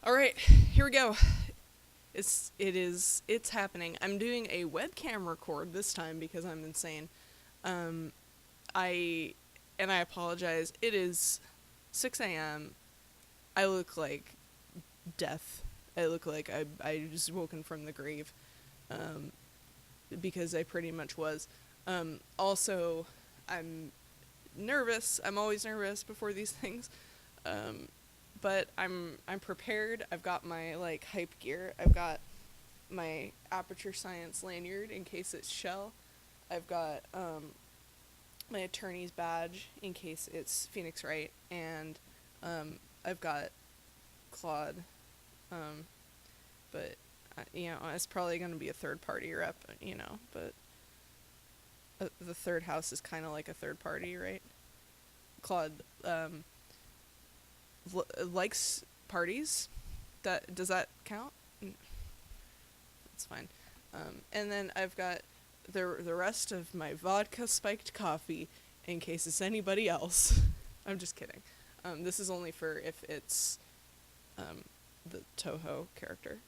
Alright, here we go. It's happening. I'm doing a webcam record this time because I'm insane. I apologize. It is 6 a.m. I look like death. I look like I just woken from the grave. Because I pretty much was. Also, I'm nervous. I'm always nervous before these things. But I'm prepared. I've got my hype gear. I've got my Aperture Science lanyard in case it's Shell. I've got my attorney's badge in case it's Phoenix Wright, and I've got Claude. But it's probably going to be a third party rep, but the third house is kind of like a third party, right? Claude likes parties. Does that count? That's fine. And then I've got the rest of my vodka spiked coffee in case it's anybody else. I'm just kidding. This is only for if it's the Toho character.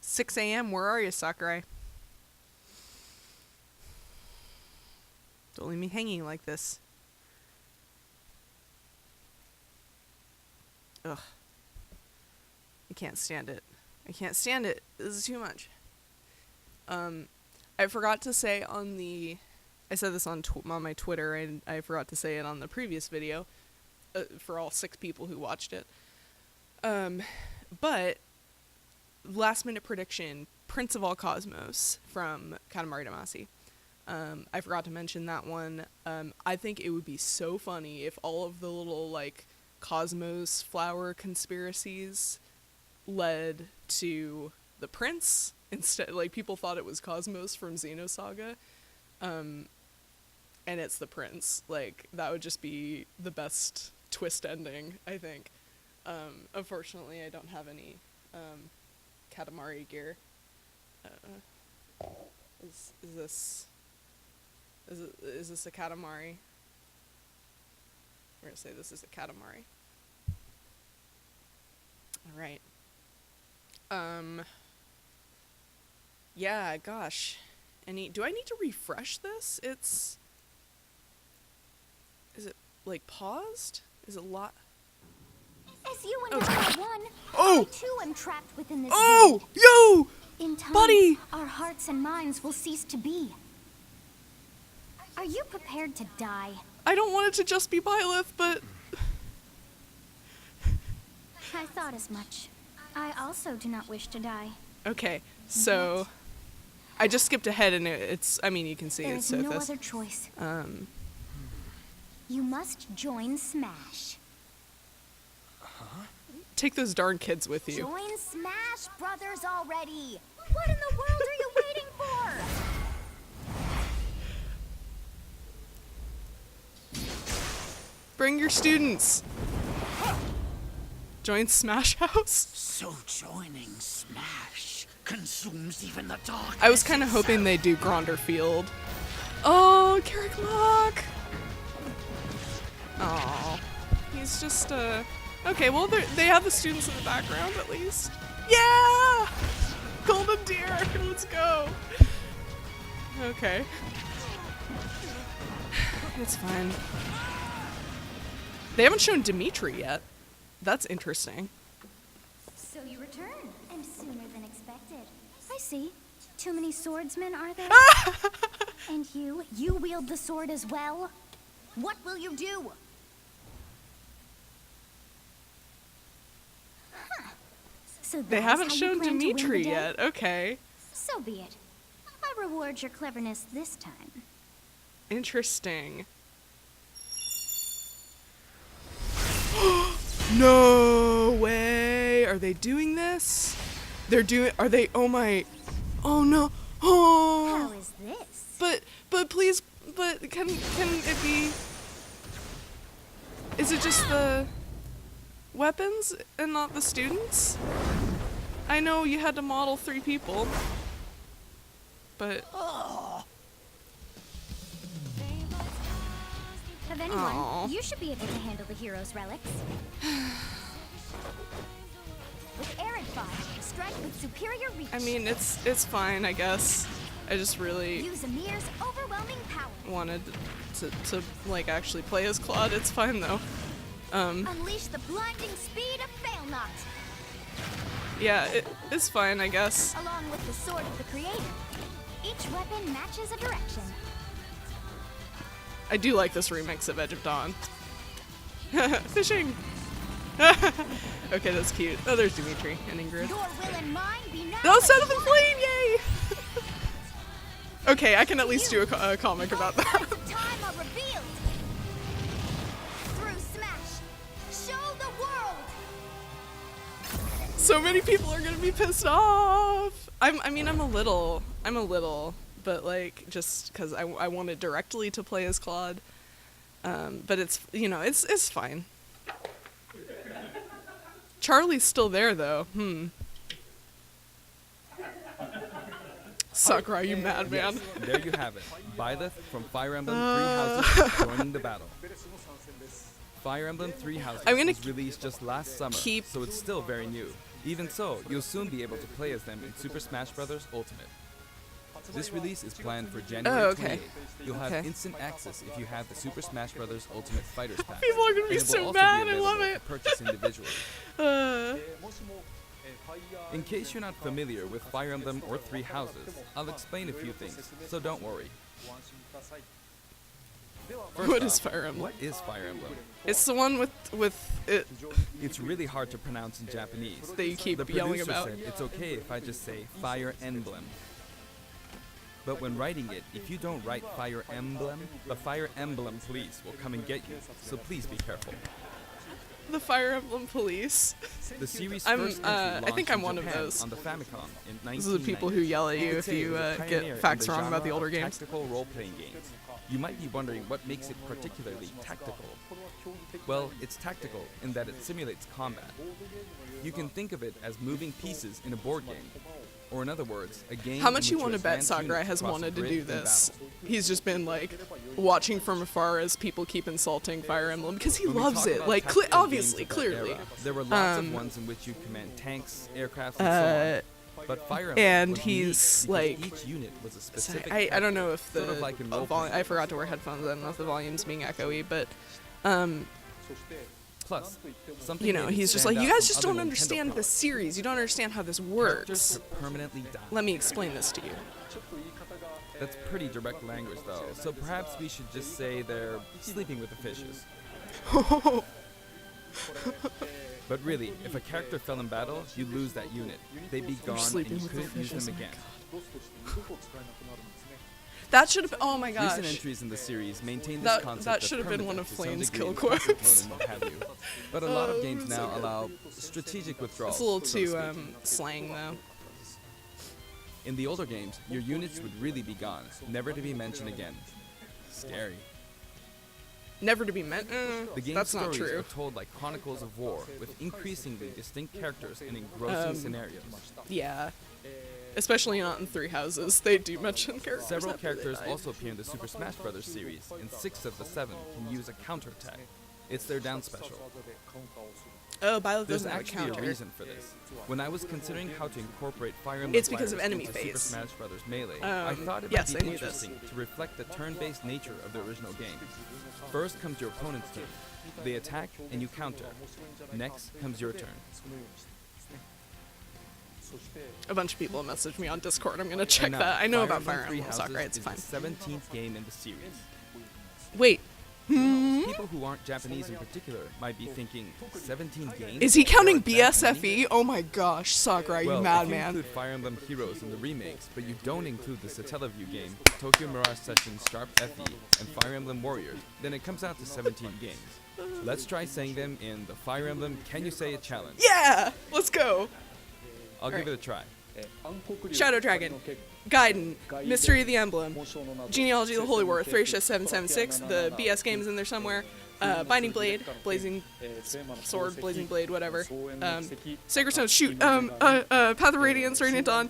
"6 a.m. Where are you, Sakurai?" Don't leave me hanging like this. Ugh. I can't stand it. I can't stand it. This is too much. I forgot to say on the... I said this on my Twitter, and I forgot to say it on the previous video, for all 6 people who watched it. But, last minute prediction, Prince of All Cosmos from Katamari Damacy. I forgot to mention that one. I think it would be so funny if all of the little, Cosmos flower conspiracies led to the prince instead. People thought it was Cosmos from Xenosaga, and it's the prince. That would just be the best twist ending, I think. Unfortunately, I don't have any Katamari gear. Is this a Katamari? We're gonna say this is a Katamari. Alright. Yeah, gosh. Do I need to refresh this? Is it, paused? Is it As you and I are one, Oh! I too am trapped within this Oh! void. Yo! In time, Buddy! our hearts and minds will cease to be. Are you prepared to die? I don't want it to just be Byleth, but... I thought as much. I also do not wish to die. Okay, so... I just skipped ahead and it's... I mean, you can see There it's is Sothis. no other choice. You must join Smash. Take those darn kids with you. Join Smash Brothers already! What in the world are you waiting for? Bring your students. Join Smash House. So joining Smash consumes even the dark. I was kind of hoping they'd do Gronder Field. Oh, Carrick Mock. Oh, he's just okay, well, they have the students in the background at least. Yeah! Golden Deer, let's go. Okay. It's fine. They haven't shown Dimitri yet. That's interesting. So you return, and sooner than expected. I see. Too many swordsmen, are there? And you wield the sword as well? What will you do? Huh. So They that's haven't how you shown plan to win the Dimitri day? yet. Okay. So be it. I reward your cleverness this time. Interesting. No way! Are they doing this? Are they, oh my, oh no, oh! How is this? But please, can it be, is it just the weapons and not the students? I know you had to model 3 people, but... 21, you should be able to handle the hero's relics. With Areadbhar, strike with superior reach. I mean, it's fine, I guess. I just really Use Amir's overwhelming power. wanted to like actually play as Claude. It's fine though. Unleash the blinding speed of Failnaught, Yeah, it's fine, I guess. along with the sword of the creator. Each weapon matches a direction. I do like this remix of Edge of Dawn. Fishing! Okay, that's cute. Oh, there's Dimitri and Ingrid. Your will and mine be now. Oh, Son of the Flame! Yay! Okay, I can at least do a comic about that. All of time are revealed. Through Smash, show the world. So many people are gonna be pissed off. I mean, I'm a little, but like just because I wanted directly to play as Claude. But it's it's fine. Charlie's still there though. Sakurai, you madman. There you have it. Byleth from Fire Emblem Three Houses joining the battle. Fire Emblem Three Houses I'm gonna was released just last summer, keep- so it's still very new. Even so, you'll soon be able to play as them in Super Smash Bros. Ultimate. This release is planned for January Oh, okay. 28th. You'll have Okay. instant access if you have the Super Smash Bros. Ultimate Fighters Pack. People are gonna be and it will so also mad. be I love available it. to purchase individually. Uh, In case you're not familiar with Fire Emblem or Three Houses, I'll explain a few things, so don't worry. First What off, is Fire Emblem? What is Fire Emblem? it's the one with it It's really hard to pronounce in Japanese. that you keep The yelling producer about. said it's okay if I just say Fire Emblem. But when writing it, if you don't write Fire Emblem, the Fire Emblem police will come and get you, so please be careful. The Fire Emblem police. The series' I'm, first entry I think launched I'm in one of Japan those. on the Famicom in 1990. These are the people who yell at you could if say it you was a pioneer get in facts the wrong about the genre older of games. Tactical role-playing games. You might be wondering what makes it particularly tactical. Well, it's tactical in that it simulates combat. You can think of it as moving pieces in a board game. Or in other words, a game How in much you which want to your bet advanced Sakurai units has cross a wanted to grid do in this? battle. He's just been like watching from afar as people keep insulting Fire Emblem because he When we loves talk it. about Like tactical games obviously, of that clearly. era, there were lots of ones in which you command tanks, aircrafts, and so on. But Fire Emblem and was he's, unique because like- each unit was a specific. I don't know if the Sort of like in role volume. playing. I forgot to wear headphones. I don't know if the volume's being echoey, but Plus, something you know, made it he's just stand like, you out guys from just other don't Nintendo understand the products. series. You don't understand how this Characters works. could permanently die. Let me explain this to you. That's pretty direct language, though. So perhaps we should just say they're sleeping with the fishes. But really, if a character fell in battle, you'd lose that unit. They'd be gone and sleeping you with the couldn't use fishes, them oh my again. That should have. Oh my gosh. Recent entries in the series maintain this That- concept that of should have been one of permanence to Flame's some degree kill in classic quotes. mode and what have you. But a lot of games so now good. allow strategic withdrawals. It's a little so to too speak. slang though. In the older games, your units would really be gone, never to be mentioned again. Scary. Never to be meant. The game's That's not stories true. are told like chronicles of war, with increasingly distinct characters and engrossing scenarios. Yeah. Especially not in Three Houses. They do mention characters. Several after they characters died. also appear in the Super Smash Bros. Series, and 6 of the 7 can use a counterattack. It's their down special. Oh, Byleth There's doesn't have a actually a counter. reason for this. When I was considering how to incorporate Fire Emblem It's because of fighters enemy into Super phase. Smash Bros. Melee, I thought it yes, might I be knew this. interesting to reflect the turn-based nature of the original game. First comes your opponent's turn. They attack and you counter. Next comes your turn. A bunch of people messaged me on Discord. I'm gonna check And now, that. I know about Emblem Fire Three Emblem Houses Sakurai. It's is fine. the 17th game in the series. Wait, People who aren't Japanese in particular might be thinking, 17 games? is he counting There are that many? BSFE? Oh my gosh, Sakurai, Well, you if you madman. include Fire Emblem Heroes in the remakes, but you don't include the Satellaview game, Tokyo Mirage Session Sharp FE, and Fire Emblem Warriors, then it comes out to 17 games. Let's try saying them in the Fire Emblem Can You Say It challenge. Yeah, let's go. I'll give Alright. it a try. Shadow Dragon, Gaiden, Mystery of the Emblem, Genealogy of the Holy War, Thracia 776, the BS game's in there somewhere, Binding Blade, Blazing Sword, Blazing Blade, whatever, Sacred Stone, shoot, Path of Radiance, Radiant Dawn,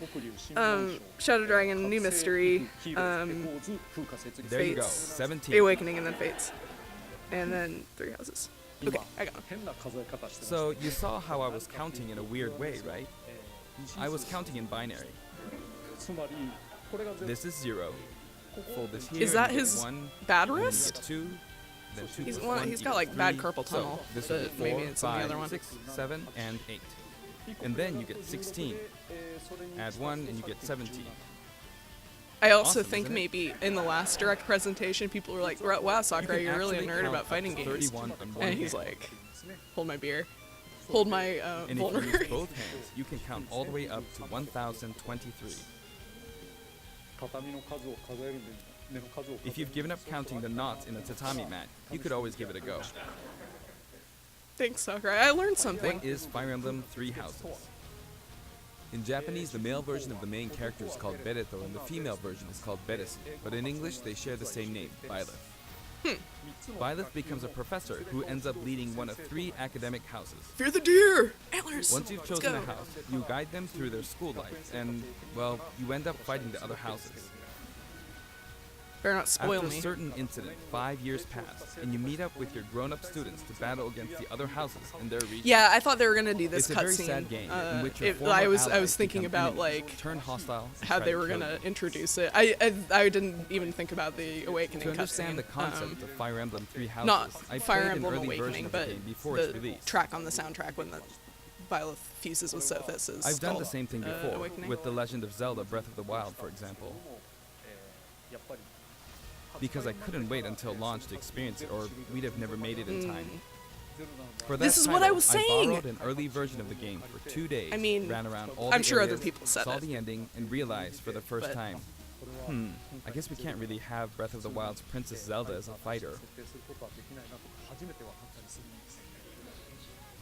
Shadow Dragon, New Mystery, There you go, Fates, 17. Awakening, and then Fates. And then 3 houses. Okay, I got 'em. 変な数え方してました。 So you saw how I was counting in a weird way, right? I was counting in binary. つまりこれが全部 This is 0. Fold this here. Is that and you get his 1, bad and then you wrist? get 2. Then 2 He's plus one- 1 he's got, equals like, bad 3. carpal tunnel, So this but would be maybe 4, it's on the 5, other one. 6, 7, and 8. And then you get 16. Add 1 and you get 17. I also Awesome, think isn't it? maybe in the last direct presentation, people were like, "Wow, Sakurai, can you're really a actually nerd count about up fighting to games." 31 on one And he's hand. like, "Hold my beer, hold my And if you vulnerary." use both hands, you can count all the way up to 1023. 畳の数を数えるんで根の数を数え If you've given up counting the knots in a tatami mat, you could always give it a go. Thanks, Sakurai. I learned something. What is Fire Emblem Three Houses? In Japanese, the male version of the main character is called Bereto and the female version is called Beresu, but in English they share the same name, Byleth. Byleth becomes a professor who ends up leading one of 3 academic houses. Fear the deer! Antlers! Once you've Let's chosen a go. house, you guide them through their school life, and, well, you end up fighting the other houses. Better not spoil After me. a certain incident, 5 years pass, and you meet up with your grown-up students to battle against the other houses in their region. Yeah, I thought they were gonna do this It's a very cutscene. sad game in which your I former was allies thinking become about enemies, like turn hostile, and how try they to were kill gonna you. introduce it. I didn't even think about the Awakening To understand cutscene. the concept of Fire Emblem Three Houses, Not I Fire played Emblem an early version Awakening, of the but game before its the release. track on the soundtrack when the Byleth fuses with Sothis is I've done called, the same thing before, Awakening. with The Legend of Zelda Breath of the Wild, for example. やっぱり Because I couldn't wait until launch to experience it, or we'd have never made it in time. For that This is what I title, was saying! I borrowed an early version of the game for 2 days. I mean, ran around all I'm the sure other areas, people said saw it. the ending, and realized for the first But- time, I guess we can't really have Breath of the Wild's Princess Zelda as a fighter. 設定することはできないなと初めて分かったりするんです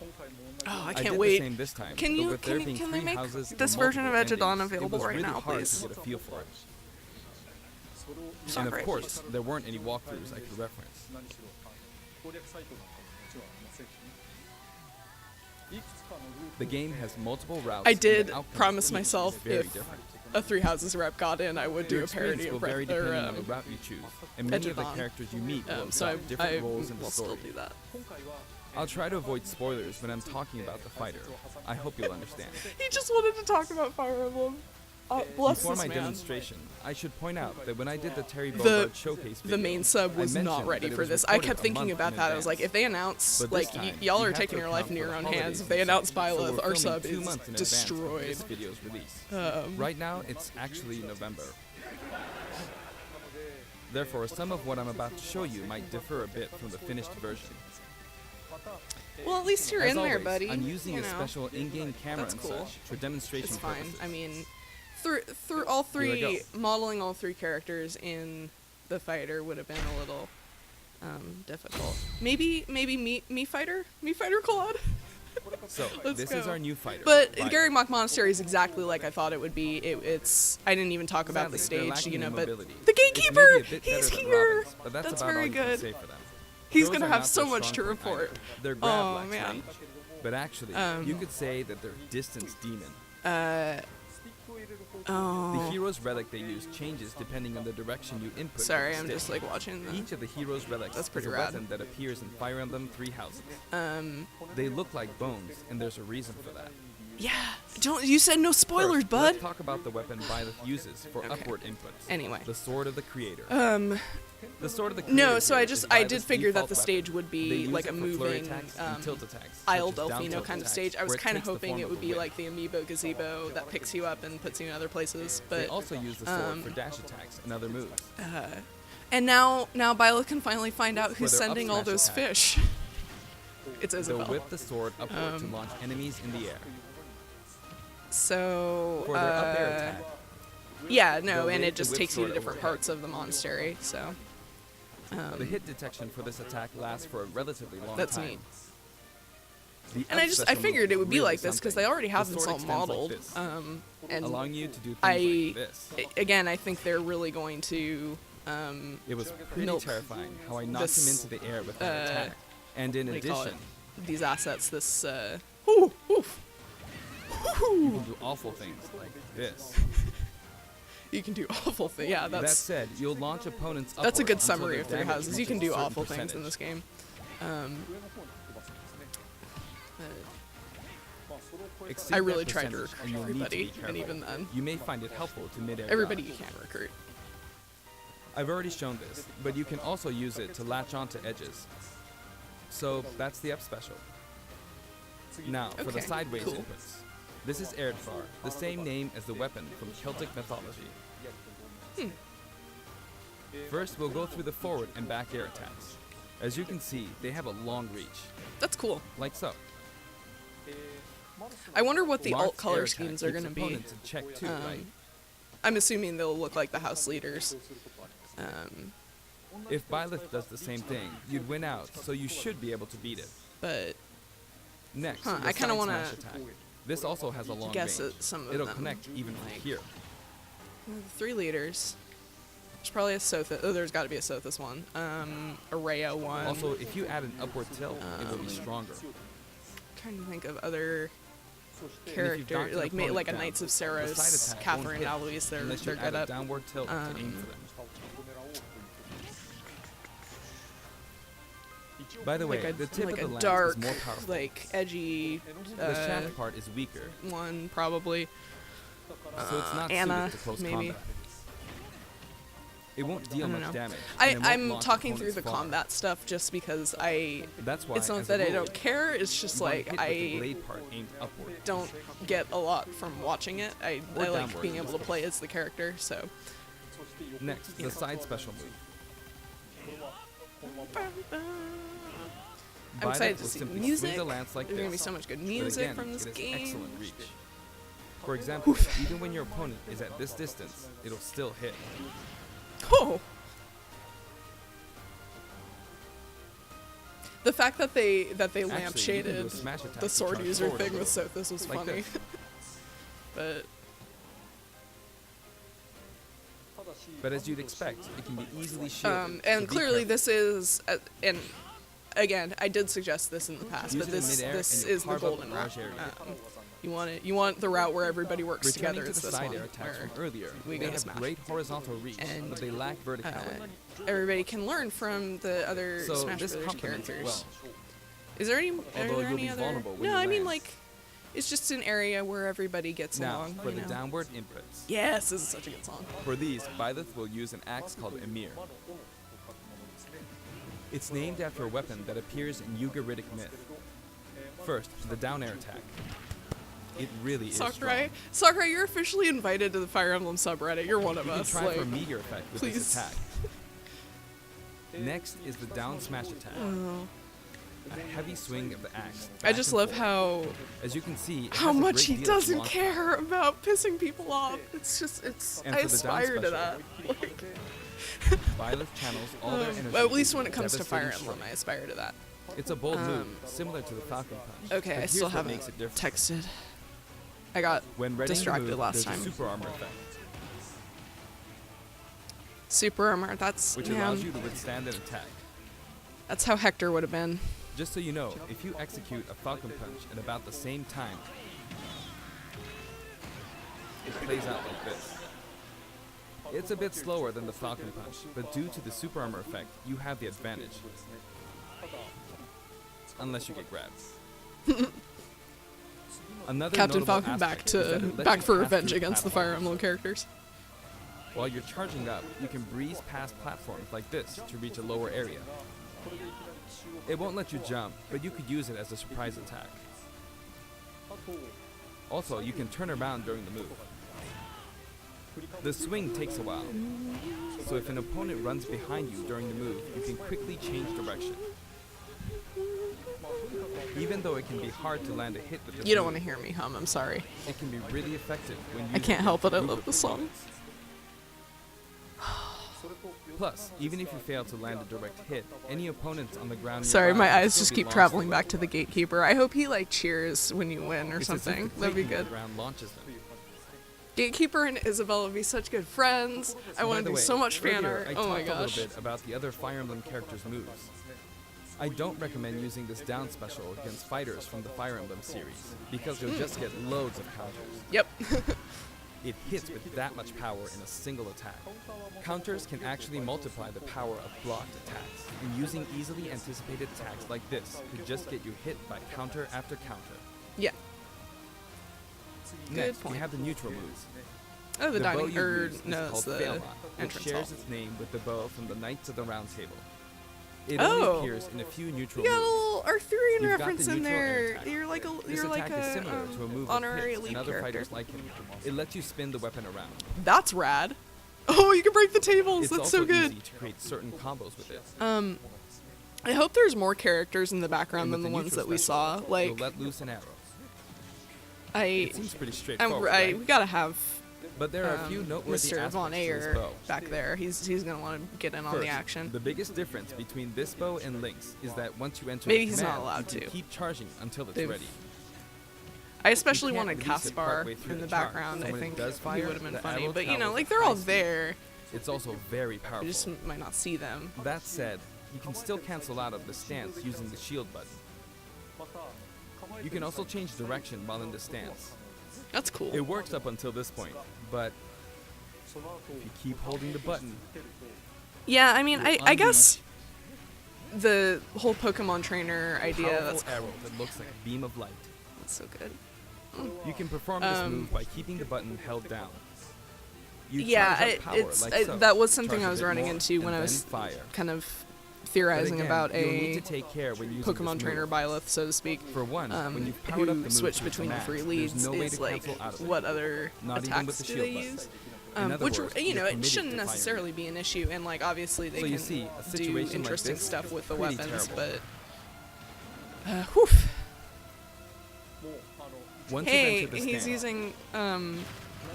今回も同じ Oh, I I can't did the wait. same this time, Can but you- with there can being they 3 make houses this and version of multiple Edgedon endings, available it was right really now, hard please? to get a feel for it. それを And Sakurai, of course, there weren't any walkthroughs I could reference. 何しろ攻略サイトなんかももちろんありませんしねいくつかのルート The game has multiple routes. I and did the outcome promise of each is myself very if different. a Three Houses rep got in, I would do Your a parody experience will of vary Breath depending on the or route you choose, and many of the Edgedon. characters you meet will so adopt different I roles in the will still story. do that. 今回は I'll try to avoid spoilers when I'm talking about the fighter. I hope you'll understand. He just wanted to talk about Fire Emblem. Bless Before this my man. demonstration, I should point out that when I did the Terry The- Bogard showcase The video, main sub I was not mentioned ready that it for was this. I recorded kept a thinking month about in that. I was like, advance. if they announce, But like, this time, y'all we are have taking to your life account into for your own the hands. holidays If they and announce such, so Byleth, we're our filming sub 2 is months in advance of destroyed. this video's release. Right now, it's actually November. Therefore, some of what I'm about to show you might differ a bit from the finished version. Well, at least you're As in there, always, buddy. I'm using you a know. special in-game camera That's and cool. such for demonstration It's fine. purposes. I mean, through all Here I go. three, modeling all 3 characters in the fighter would have been a little difficult. Maybe me fighter Claude. So, Let's this is go. our new fighter. But Byleth. Gary Mock Monastery is exactly like I thought it would be. It's I didn't even talk about the Sadly, they're stage, lacking you know, in but mobility. the It's maybe gatekeeper, a bit he's better than here. Robin's, but that's That's about very all you can good. say for them. He's Throws gonna are have not so their much strong to point report. either. Their Oh, grab lacks man. range. But actually, you could say that they're distance demon. The Oh, hero's relic they use changes depending on the direction you input. with sorry, the I'm stick. just like watching the. Each of the hero's relics That's pretty is a rad. weapon that appears in Fire Emblem Three Houses. They look like bones, and there's a reason for that. Yeah, don't you said no spoilers, First, bud. Let's talk about the weapon Byleth uses for Okay. upward inputs. Anyway. The Sword of the Creator. The Sword of the Creator. No, so here I is did Byleth's figure that default the weapon. stage would They be use like it a for flurry moving attacks and tilt attacks, Isle such as down Delfino tilt kind of attacks, stage. I was where it kind of takes the hoping form it of would a be whip. like the amiibo gazebo that picks you up and puts you in other places. They But also use the sword for dash attacks and other moves. and now Byleth can finally find out For who's their sending up all smash those attack. fish. It's They'll Isabel. whip the sword upward to launch enemies in the air. So For their up air attack, yeah, no, they'll and wave it the just whip takes you to sword different overhead. parts of the monastery. So the hit detection for this attack lasts for a relatively long that's time. neat. The And up I special figured move it would be really like this because they something. already have The them sword all extends like modeled. this, And allowing you to do things I like this. again, I think they're really going to It was pretty milk terrifying how I knocked him this, into the air with my attack. And in what do you call addition, it? These assets. This you can do awful things like this. You can do awful things. Yeah, That that's said, you'll launch opponents upward that's a good until summary their of Three damage Houses. You reaches can a do certain awful things in percentage. this game. 上の方に飛ばすんですね。 まあそれを超えた Exceed I that really tried to percentage, recruit and you'll need to be everybody, and careful. even then, You may find it helpful to mid-air everybody dodge. you can recruit. I've already shown this, but you can also use it to latch onto edges. So that's the up special. Now, for the Okay, sideways cool. inputs. This is Areadbhar, the same name as the weapon from Celtic mythology. First, we'll go through the forward and back air attacks. As you can see, they have a long reach, That's cool. like so. I wonder what the alt Marked air color attack schemes are keeps going to be. opponents in check too, right? I'm assuming they'll look like the house leaders. If Byleth does the same thing, you'd win out, so you should be able to beat it. But Next, Huh, the I kinda side wanna smash attack. This also has a long guess range. at some of It'll them. connect even from Like- here. the 3 leaders. There's probably a Sothis. Oh, there's got to be a Sothis one. Araya one. Also, if you add an upward tilt, it will be stronger. trying to think of other knocked an characters, like opponent like a down, Knights of the side Saros, attack Catherine won't hit Alois. They're unless you good add a at. downward tilt to aim for them. By the way, Like the tip like of a the lance dark, is more powerful. like edgy The shaft part is weaker, one probably. so it's not Anna, suited to close maybe. combat. It won't deal I don't much know. damage. and it won't I'm launch talking through opponents the far. combat stuff just because That's why, it's not as a that I rule, don't care. It's just you wanna like hit with the I blade part aimed upward. don't get a lot from watching it. I Or like downward. being able to play as the character. So Next, the side special move. I'm excited Byleth to will see simply music. swing the lance like There's gonna be this, so much good but music again, from this it has game. excellent reach. For example, even when your opponent is at this distance, it'll still hit. Oh. The fact that they Actually, you can do a lampshaded smash attack the to sword charge user forward a thing with little, Sothis was like funny. this. But But as you'd expect, it can be easily shielded. and so be clearly careful. this is and again I did suggest this in the past, Use but it in this midair this and you'll is the carve up golden a route. large area. You want the route where everybody works Returning together. to It's the this side one air attacks where from earlier, we they go to have smash. great horizontal reach, And, but they lack verticality. everybody can learn from the other So Smash this Brothers complements it characters. well. Is there any? Although are there you'll any be other? vulnerable when No, you I mean land. like, it's just an area where everybody gets Now, along. for you the know? downward inputs. Yes, this is such a good song. For these, Byleth will use an axe called Emir. It's named after a weapon that appears in Ugaritic myth. First, the down air attack. It really is strong. Sakurai, you're officially invited to the Fire Emblem subreddit. You're one of You can us. try Like, for a meteor effect with please. this attack. Next is the down smash attack. A heavy swing of the axe. I back just and love forth. how As you can see, it how has a much great he deal of doesn't launch care about pissing people off. It's just And I for the down aspire to special, that. Like, Byleth channels all their energy. well, at least when it into comes to devastating Fire Emblem, strike. I aspire to that. It's a bold move, similar to the Falcon Punch. Okay, but I here's still what haven't makes it different. texted. I got When readying distracted the move, last there's time. a super armor effect, Super armor. That's which man, allows you to withstand an attack. that's how Hector would have been. Just so you know, if you execute a Falcon Punch at about the same time, it plays out like this. It's a bit slower than the Falcon Punch, but due to the super armor effect, you have the advantage. Unless you get grabbed. Another Captain notable Falcon back aspect is that to it lets back you for pass revenge through against the Fire platforms. Emblem characters. While you're charging up, you can breeze past platforms like this to reach a lower area. It won't let you jump, but you could use it as a surprise attack. Also, you can turn around during the move. The swing takes a while, so if an opponent runs behind you during the move, you can quickly change direction. Even though it can be hard to land a hit with this You don't want move, to hear me hum. I'm sorry. it can be really effective when I can't help it. I love the song. Plus, even if you fail to land a direct hit, any opponents on the ground Sorry, nearby my will eyes still just be keep launched traveling at back to the gatekeeper. I hope he like cheers when you win or It's as if something. the That'd be Titan on good. the ground launches them. Gatekeeper and Isabella would be such good friends. I By want the to do way, so much fan earlier art. I Oh my talked a gosh. little bit about the other Fire Emblem characters' moves. I don't recommend using this down special against fighters from the Fire Emblem series, because you'll just get loads of counters. Yep. It hits with that much power in a single attack. Counters can actually multiply the power of blocked attacks, and using easily anticipated attacks like this could just get you hit by counter after counter. Yeah. Next, we point. have the neutral moves. Oh, the bow dining, you or use is no, it's called the Failbot, which entrance shares hall. its name with the bow from the Knights of the Round Table. It Oh. only appears in a few neutral You got a moves. little Arthurian You've got reference the in neutral air there. attack. You're like a This you're like attack is similar to a move of honorary Pitts elite and other character. fighters like him. It lets you spin the weapon around. That's rad. Oh, you can break the tables. It's That's also so good. easy to create certain combos with it. I hope there's more characters in the background And than with the ones neutral that we saw. special, Like you'll let loose an arrow. I, It seems pretty straightforward, we right? gotta have But there are a few noteworthy Mr. aspects Von to this Ayer bow. back there. He's gonna want to get in on First, the action. the biggest difference between this bow and Link's is that once you enter Maybe the he's not command, allowed you can to. keep charging until it's They've- ready. I especially You can't wanted release it Caspar partway through in the charge, background. so I when it think does he fire, would have been the funny. arrow But you know, travels like they're all high speed. there. It's also very You powerful. just might not see them. That said, you can still cancel out of the stance using the shield button. You can also change direction while in the stance. That's cool. It works up until this point, but if you keep holding the button, Yeah, I mean, you'll I guess unleash the whole Pokemon trainer a idea. powerful That's arrow that looks like a beam of light. That's so good. You can perform this move by keeping the button held down. You Yeah, charge up power it's like so. that was something Charge I a was bit running more, into when and I was then fire. kind of But theorizing again, about you'll need a to take care when using Pokemon this trainer move. Byleth, so to speak. For one, when you've powered up the Who move switch to between the max, three there's leads no way is to like cancel out of it. what other Not even with attacks the do they shield use? button. In other Which words, you you're know, it permitted shouldn't to fire. necessarily be an issue, and like obviously they So you can see, a do situation like interesting this stuff is with the pretty weapons, terrible. but whew. Once Hey, you've entered the he's stand, using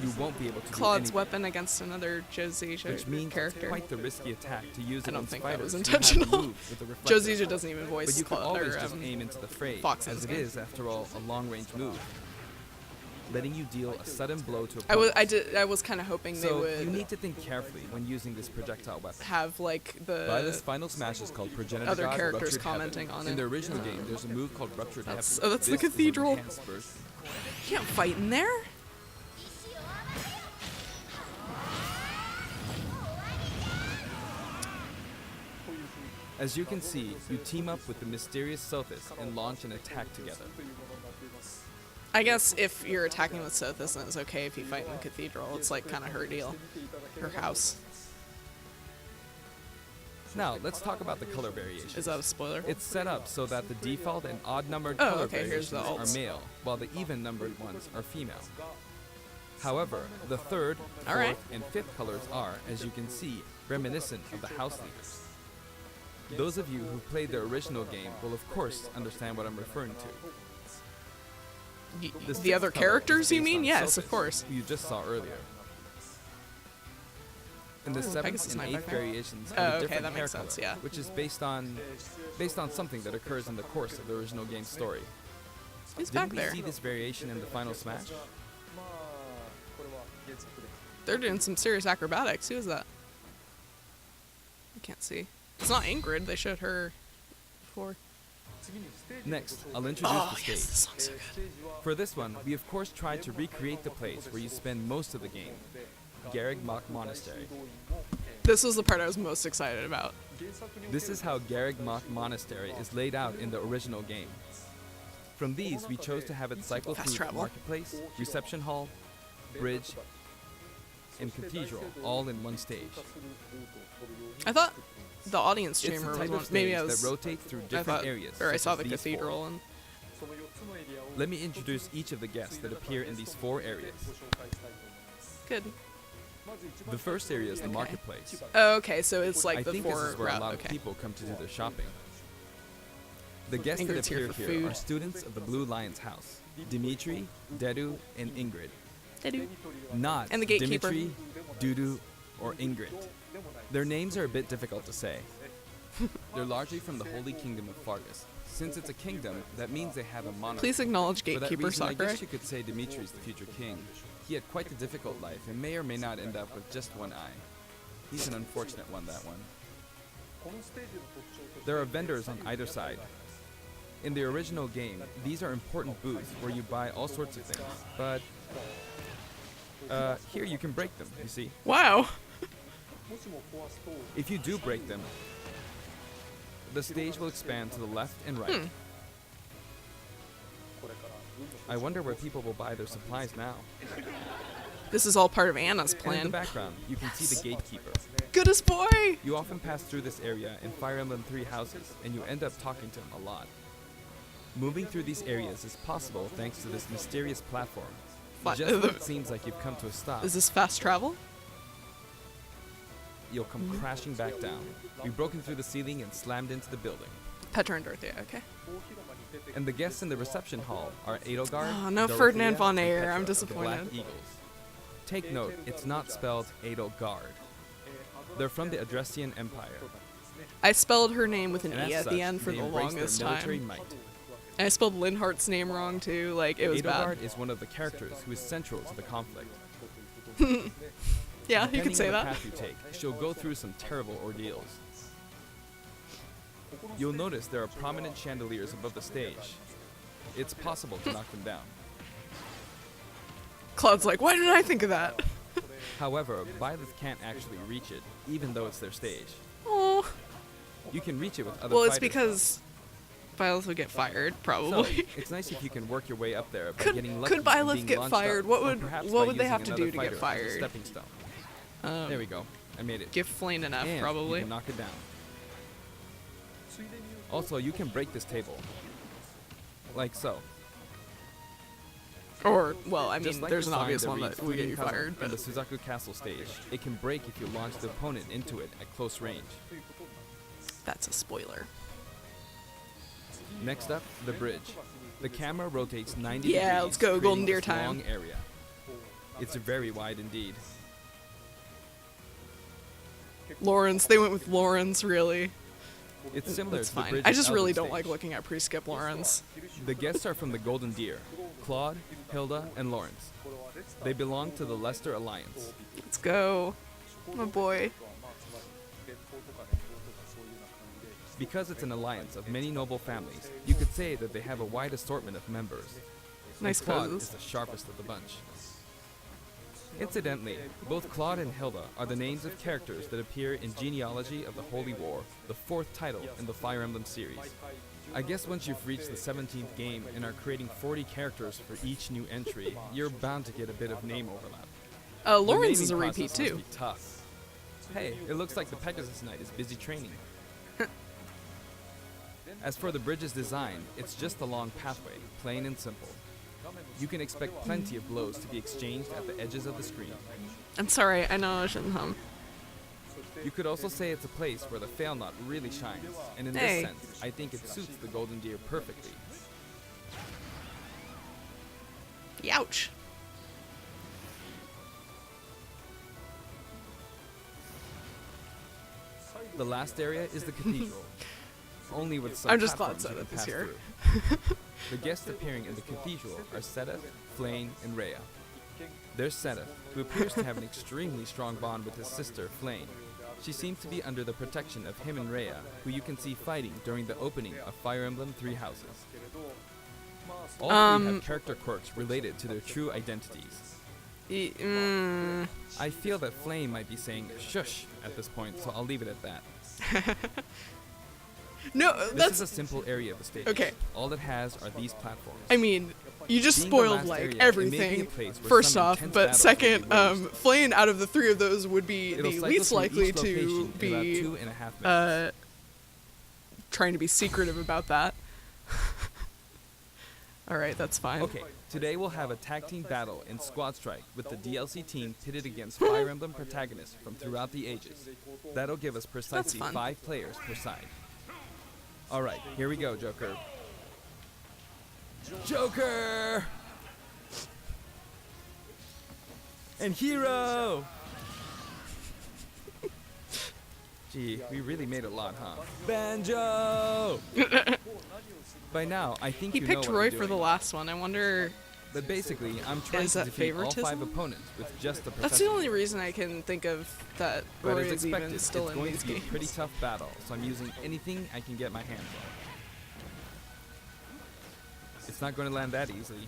you won't be able to Claude's do anything, weapon against another Josija which means character. it's quite the risky attack to use I it don't on think that was spiders who have the intentional. move with the reflector. Josija doesn't even voice But you can Claude always or just aim into the fray, Fox in as this it game. is, after all, a long-range move, letting you deal a sudden blow to a I was kind of hoping they So would you need to think carefully when using this projectile weapon. have like Byleth's the final smash is called Progenitor other God characters Ruptured commenting Heaven. on In it. the original game, there's a move called Ruptured That's- Heaven. oh, that's the This is an cathedral. enhanced version. you can't fight in there. As you can see, you team up with the mysterious Sothis and launch an attack together. I guess if you're attacking with Sothis, then it's okay if you fight in the cathedral. It's like kind of her deal, her house. Now, let's talk about the color variations. Is that a spoiler? It's set up so that the default and odd-numbered Oh, color okay, here's the variations are alts. male, while the even-numbered ones are female. However, the third, fourth, Alright. and fifth colors are, as you can see, reminiscent of the house leaders. Those of you who played the original game will of course understand what I'm referring to. The The sixth other color characters, is you based mean? on Yes, Sothis, of course. who you just saw earlier. And the seventh Pegasus and Knight eighth back there? variations Oh, have a okay, different that hair makes sense, color, yeah. which is based on something that occurs in the course of the original game story. He's Didn't back we there. see this variation in the final smash? They're doing some serious acrobatics. Who is that? I can't see. It's not Ingrid. They showed her before. Next, I'll introduce Oh, the stage. yes, this song's so good. For this one, we of course tried to recreate the place where you spend most of the game, Areadbhar Monastery. This was the part I was most excited about. This is how Areadbhar Monastery is laid out in the original game. From these, we chose to have it cycle Fast through travel. Marketplace, Reception Hall, Bridge, and Cathedral, all in one stage. I thought the audience It's chamber the was type one. of Maybe stage I was. that rotates through I different thought, areas. or I such saw as the these cathedral, four. and Let me introduce each of the guests that appear in these four areas. good. The first area is the Okay. Marketplace. Oh, okay, so it's like I the think four this is where route. a lot of Okay. people come to do their shopping. The guests Ingrid's that here appear for here food. are students of the Blue Lion's house, Dimitri, Dedu, and Ingrid. They do. Not And the gatekeeper. Dimitri, Dudu, or Ingrid. Their names are a bit difficult to say. They're largely from the Holy Kingdom of Fargus. Since it's a kingdom, that means they have a monarch. Please acknowledge For that gatekeeper reason, I Sakurai. guess you could say Dimitri's the future king. He had quite a difficult life and may or may not end up with just one eye. He's an unfortunate one, that one. There are vendors on either side. In the original game, these are important booths where you buy all sorts of things, but Here you can break them, you see. Wow. もしも壊すと If you do break them, the stage will expand to the left and right. これからずっと I wonder where people will buy their supplies now. This is all part of Anna's And in the plan. background, you can see the gatekeeper. Goodest boy! You often pass through this area in Fire Emblem 3 houses, and you end up talking to him a lot. Moving through these areas is possible thanks to this mysterious platform. What? Just when it seems like you've come to a stop, Is this fast travel? you'll come crashing back down. You've broken through the ceiling and slammed into the building. Petra and Dorothea, okay. 大広間に出て And the guests in the reception hall are Edelgard, Oh, no Dorothea, Ferdinand von and Ayer. Petra, I'm the disappointed. Black Eagles. Take note, it's not spelled Edelgard. They're from the Adressian Empire. I spelled her name with an And E as at the such, end for they the embrace longest their military time. might. And I spelled Linhart's name wrong too. Like, it was Edelgard bad. is one of the characters who is central to the conflict. Yeah, you Depending could say on the that. path you take, she'll go through some terrible ordeals. You'll notice there are prominent chandeliers above the stage. It's possible to knock them down. Cloud's like, why didn't I think of that? However, Byleth can't actually reach it, even though it's their stage. Oh. You can reach it with other Well, it's fighters, because Byleth would get fired, though. So, probably. it's nice if you can work your way up there by Could- getting lucky could Byleth being get launched fired? up, What or would- perhaps what by would they using have to another do to get fighter as a fired? stepping stone. There we go. I made it. Give Flane an F, And probably. you can knock it down. ついでに言うと Also, you can break this table. Like so. Or, well, I Just mean, like there's the an sign obvious that one reads that will get "Fleeting you Cousin" fired. in the But Suzaku Castle stage. It can break if you launch the opponent into it at close range. ということなんです that's a spoiler. Next up, the bridge. The camera rotates 90 Yeah, degrees, let's go, Golden creating Deer this time. long area. It's very wide indeed. Lawrence, they went with Lawrence, really. It's similar That's to the fine. bridge I at just really Elden don't like Stage. looking at pre-skip Lawrence. The guests are from the Golden Deer: Claude, Hilda, and Lawrence. これはレスター They belong to the Leicester Alliance. Let's go. My boy. とはまあつまり列島とか連合とかそういうような感じで Because it's an alliance of many noble families, you could say that they have a wide assortment of members. Nice And Claude poses. is the sharpest of the bunch. Incidentally, both Claude and Hilda are the names of characters that appear in Genealogy of the Holy War, the 4th title in the Fire Emblem series. I guess once you've reached the 17th game and are creating 40 characters for each new entry, you're bound to get a bit of name overlap. The Lawrence naming is a process repeat must too. be tough. Hey, it looks like the Pegasus Knight is busy training. As for the bridge's design, it's just a long pathway, plain and simple. You can expect plenty of blows to be exchanged at the edges of the screen. I'm sorry, I know I shouldn't hum. You could also say it's a place where the fail knot really shines, and in Hey. this sense, I think it suits the Golden Deer perfectly. Youch. The last area is the cathedral, only with some I'm just glad platforms you Seth can is pass here. through. The guests appearing in the cathedral are Sedith, Flane, and Rhea. There's Sedith, who appears to have an extremely strong bond with his sister, Flane. She seems to be under the protection of him and Rhea, who you can see fighting during the opening of Fire Emblem 3 Houses. All three have character quirks related to their true identities. I feel that Flame might be saying shush at this point, so I'll leave it at that. No, This that's. is a simple area of the stage. Okay. All it has are these platforms. I mean, you just Being the spoiled last like area, it may be a everything. place where First some off, intense but battles will be second, waged. Flane out of the three of those would be It'll the cycle least through likely each to location in about be 2.5 minutes. trying to be secretive about that. All right, that's fine. Okay, today we'll have a tag team battle in Squad Strike with the DLC team pitted against Fire Emblem protagonists from throughout the ages. That'll give us precisely fun. 5 players per side. Alright, here we go, Joker. Joker! And Hero! Gee, we really made a lot, huh? Banjo! By now, I think He you know picked what Roy I'm for doing. the last one. I wonder. But basically, I'm trying Is to that defeat all 5 favoritism? opponents with just the That's the professional. only reason I can think of that But Roy as is expected, even still it's in going these to be a games. pretty tough battle, so I'm using anything I can get my hands on. It's not going to land that easily.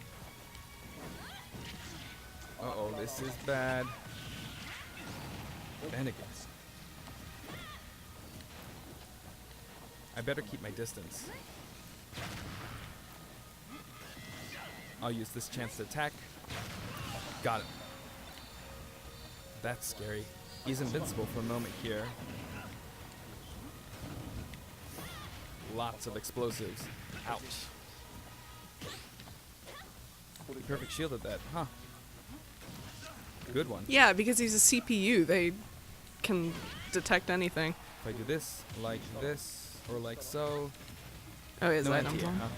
Uh-oh, this is bad. Bennigan. I better keep my distance. I'll use this chance to attack. Got him. That's scary. He's invincible for a moment here. Lots of explosives. Ouch. Perfect shielded that, huh? Good one. Yeah, because he's a CPU, they can detect anything. If I do this, or like so. Oh, his No items anti-air, on. huh?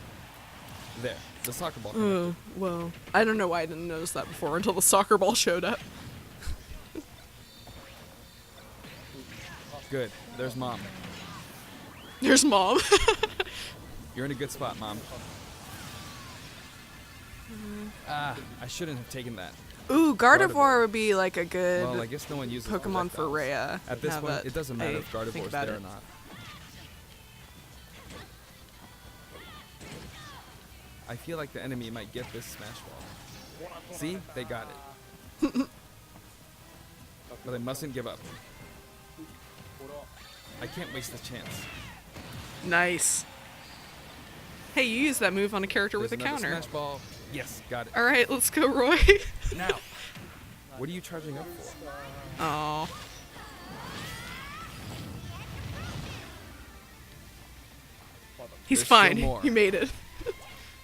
There, the soccer ball. Oh, well. I don't know why I didn't notice that before until the soccer ball showed up. Good. There's Mom. There's Mom. You're in a good spot, Mom. Ah, I shouldn't have taken that. Ooh, Gardevoir would be like a good Well, I guess no one uses Pokemon for projectiles. Rhea. At this now point, that it doesn't matter I if think Gardevoir's about there or it. not. I feel like the enemy might get this Smash Ball. See? They got it. But I mustn't give up. I can't waste the chance. Nice. Hey, you used that move on a character There's with a another counter. Smash Ball. Yes, got it. All right, let's go, Roy. Now, what are you charging up for? Oh. He's There's still fine. more. He made it.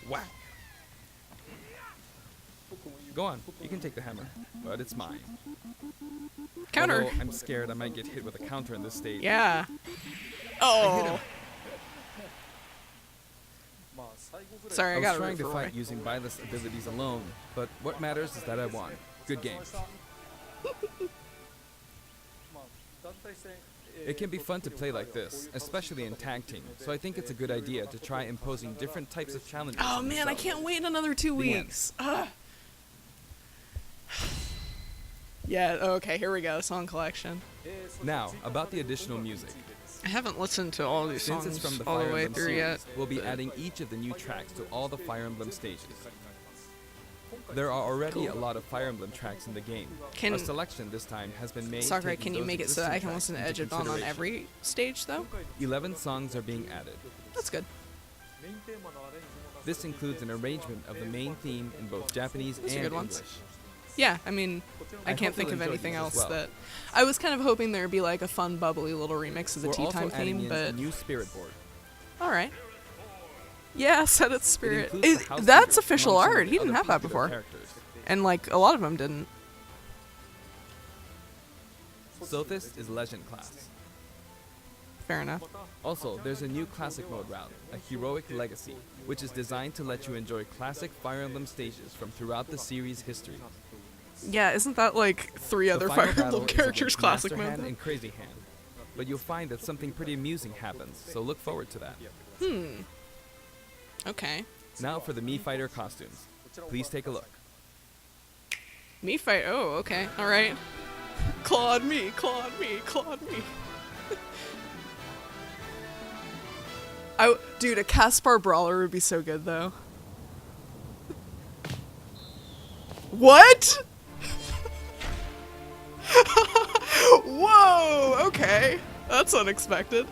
Whack. Go on, you can take the hammer, but it's mine. Counter. Although I'm scared I might get hit with a counter in this stage. Yeah. him. Oh. Sorry, I I was got trying to to Roy. fight using Byleth's abilities alone, but what matters is that I won. Good game. It can be fun to play like this, especially in tag team, so I think it's a good idea to try imposing different types of challenges. Oh on man, I yourself. can't wait another 2 The end. weeks. Ugh. Yeah, okay, here we go. Song collection. Now, about the additional music. I haven't listened to all these Since songs it's from the all Fire the way Emblem through series, yet. we'll be adding each of the new tracks to all the Fire Emblem stages. There are already a lot of Fire Emblem tracks in the game. Can- a selection this time has been made. Sakurai, taking can you those make it so existing that I can tracks listen to into Edge on consideration. every stage, though? 11 songs are being added. That's good. This includes an arrangement of the main theme in both Japanese Those are and good ones. English. Yeah, I mean, I I can't hope think you'll of enjoy anything these as else well. that... I was kind of hoping there'd be like a fun, bubbly little remix of the We're Tea also Time adding theme, in but... a new spirit board. Alright. Yeah, set its spirit. includes the house That's leaders official among some of art. the He didn't other have that popular before. characters. And like, a lot of them didn't. Sothis is Legend class. Fair enough. Also, there's a new classic mode route, a heroic legacy, which is designed to let you enjoy classic Fire Emblem stages from throughout the series' history. Yeah, isn't that like 3 other The final Fire battle Emblem is characters' against classic Master Hand mode? and Crazy Hand, but you'll find that something pretty amusing happens, so look forward to that. Okay. Now for the Mii Fighter costumes. Please take a look. Me fight. Oh, okay. Alright. Clawed me, clawed me, clawed me. Dude, a Caspar Brawler would be so good, though. What? Whoa, okay. That's unexpected.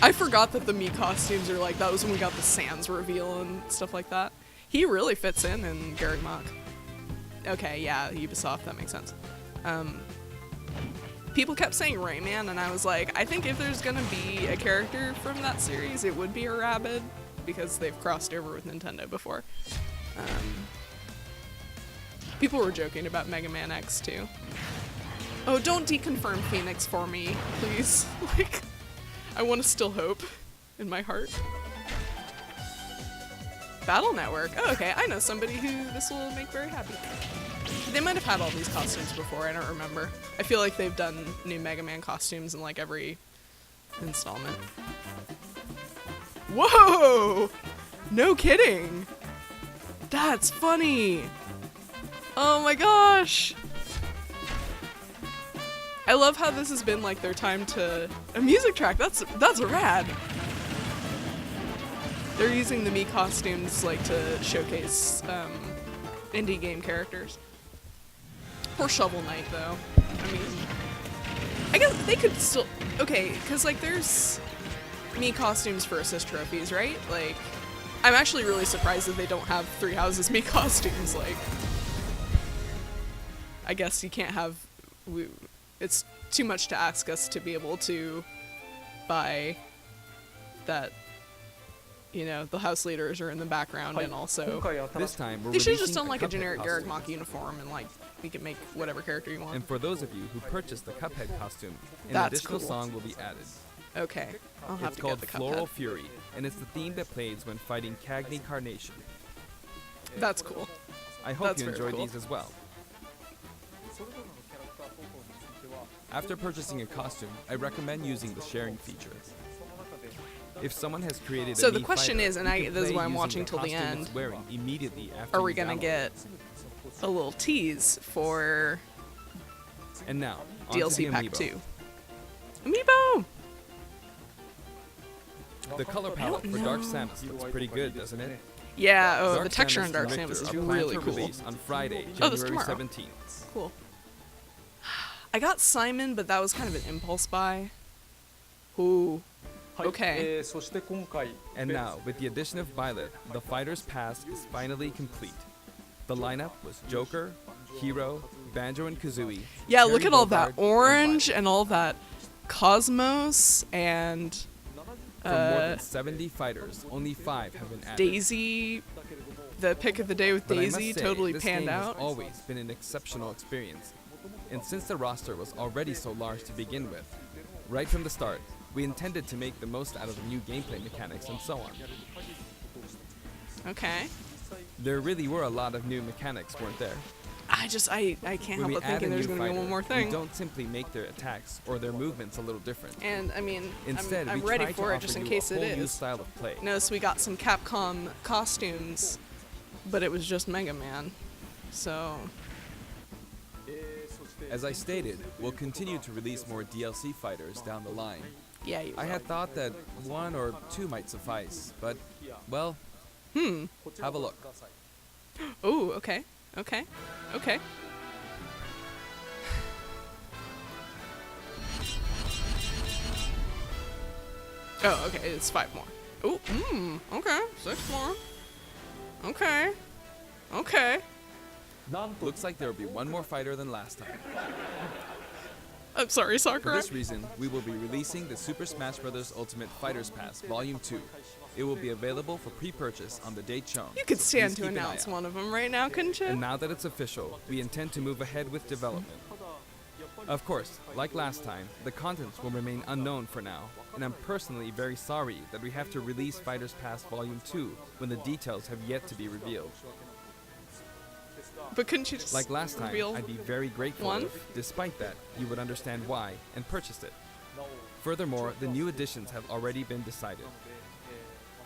I forgot that the Mii costumes are like, that was when we got the Sans reveal and stuff like that. He really fits in Gary Mock. Okay, yeah, Ubisoft, that makes sense. People kept saying Rayman, and I was like, I think if there's gonna be a character from that series, it would be Areadbhar, because they've crossed over with Nintendo before. People were joking about Mega Man X too. Oh, don't deconfirm Phoenix for me, please. Like, I want to still hope in my heart. Battle Network. Oh, okay, I know somebody who this will make very happy. They might have had all these costumes before, I don't remember. I feel like they've done new Mega Man costumes in like every installment. Whoa! No kidding! That's funny! Oh my gosh! I love how this has been like their time to... A music track, that's rad! They're using the Mii costumes like to showcase indie game characters. Poor Shovel Knight, though. I mean, I guess they could still... Okay, because, like, there's me costumes for assist trophies, right? Like, I'm actually really surprised that they don't have 3 houses me costumes. Like, I guess you can't have... It's too much to ask us to be able to buy that, you know, the house leaders are in the background, and also... This time, we're They should have just releasing done like a Cuphead generic costume. Areadbhar uniform, and like you can make whatever character you want. And for those of you who purchased the Cuphead costume, an That's additional cool. song will be added. Okay, I'll have It's to called get the Floral Cuphead. Fury, and it's the theme that plays when fighting Cagney Carnation. That's cool. I hope That's you very enjoy cool. these as well. After purchasing a costume, I recommend using the sharing feature. If someone has created So a the Mii question fighter, is, and you I- can this is play why I'm using watching the till the costume end. it's wearing immediately after Are we you gonna download get a little tease for it. And now, onto DLC the Pack amiibo. 2? Amiibo! The color palette for know. Dark Samus looks pretty good, doesn't it? Yeah, oh, Dark the texture Samus on Dark and Samus Richter is are planned really for cool. release on Friday, Oh, this January tomorrow. 17th. Cool. I got Simon, but that was kind of an impulse buy. Ooh. Okay. そして今回 And now, with the addition of Byleth, the Fighter's Pass is finally complete. The lineup was Joker, Hero, Banjo and Kazooie. Yeah, Terry look at all that Bogard, and orange Violet. and all that Cosmos and From more than 70 fighters, only 5 have been added. Daisy. The pick of the day with But I must Daisy say, totally this panned game out. has always been an exceptional experience. And since the roster was already so large to begin with, right from the start, we intended to make the most out of the new gameplay mechanics and so on. Okay. There really were a lot of new mechanics, weren't there? I can't When help we but add a thinking there's new going to be fighter, one more we thing. don't simply make their attacks or their movements a little different. And I mean, Instead, I'm we ready try for to it just offer in you case a it whole new is. style of play. Notice we got some Capcom costumes, but it was just Mega Man. So, As I stated, we'll continue to release more DLC fighters down the line. yeah, you I had thought that 1 or 2 might suffice, but, well, have a look. Ooh, okay. Okay. Okay. Oh, okay, it's 5 more. Ooh, okay, 6 more. Okay. Okay. Looks like there will be 1 more fighter than last time. I'm sorry, For Sakura. this reason, we will be releasing the Super Smash Bros. Ultimate Fighters Pass Volume 2. It will be available for pre-purchase on the date shown. You could so stand please to keep an eye announce out. one of them right now, couldn't And you? now that it's official, we intend to move ahead with development. Of course, like last time, the contents will remain unknown for now, and I'm personally very sorry that we have to release Fighters Pass Volume 2 when the details have yet to be revealed. But couldn't you just Like last time, reveal I'd be very grateful one? if, despite that, you would understand why and purchased it. Furthermore, the new additions have already been decided.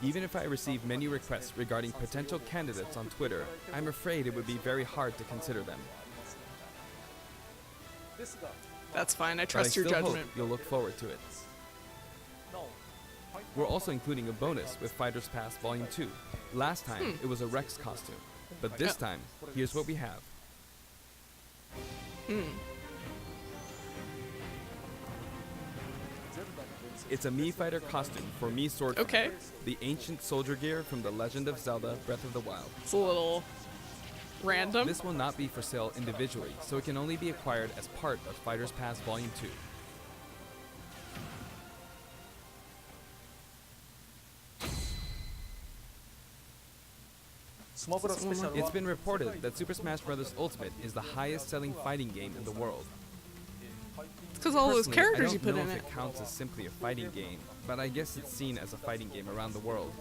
Even if I receive many requests regarding potential candidates on Twitter, I'm afraid it would be very hard to consider them. That's fine. I But I trust your still judgment. hope you'll look forward to it. We're also including a bonus with Fighters Pass Volume 2. Last time, it was a Rex costume. But this time, here's what we have. It's a Mii Fighter costume for Mii Sword Okay. Fighter, the ancient soldier gear from The Legend of Zelda Breath of the Wild. It's a little random. This will not be for sale individually, so it can only be acquired as part of Fighters Pass Volume 2. It's been reported that Super Smash Bros. Ultimate is the highest selling fighting game in the world. Because all those Personally, characters you I don't put know in if it. it counts as simply a fighting game, but I guess it's seen as a fighting game around the world.